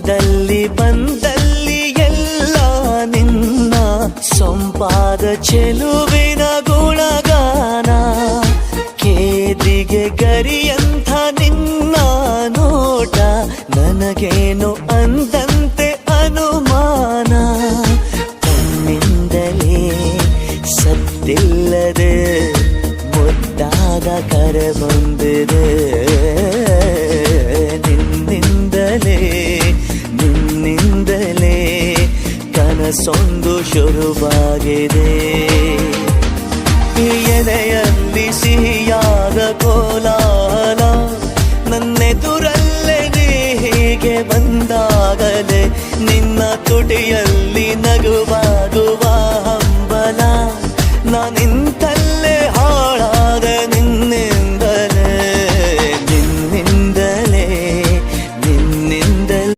ಹೋದಲ್ಲಿ ಬಂದಲ್ಲಿ ಎಲ್ಲ ನಿನ್ನ ಸೊಂಪಾದ ಚೆಲುವಿನ ಗುಣಗಾನ. ಕೇದಿಗೆ ಗರಿಯಂಥ ನಿನ್ನ ನೋಟ ನನಗೇನು ಅಂದಂತೆ ಅನುಮಾನ. ಕಣ್ಣಿಂದಲೇ ಸತ್ತಿಲ್ಲದೆ ಮುದ್ದಾದ ಕರೆ ಬಂದಿದೆ. ನಿನ್ನಿಂದಲೇ ಕನಸೊಂದು ಶುರುವಾಗಿದೆ. ಎದೆಯಲ್ಲಿ ಸಿಹಿಯಾದ ಕೋಲಾಹಲ ನನ್ನೆದುರಲ್ಲೇ ನೀ ಹೀಗೆ ಬಂದಾಗಲೇ ನಿನ್ನ ತುಟಿಯಲ್ಲಿ ನಗುವಾಗುವ ಹಂಬಲ.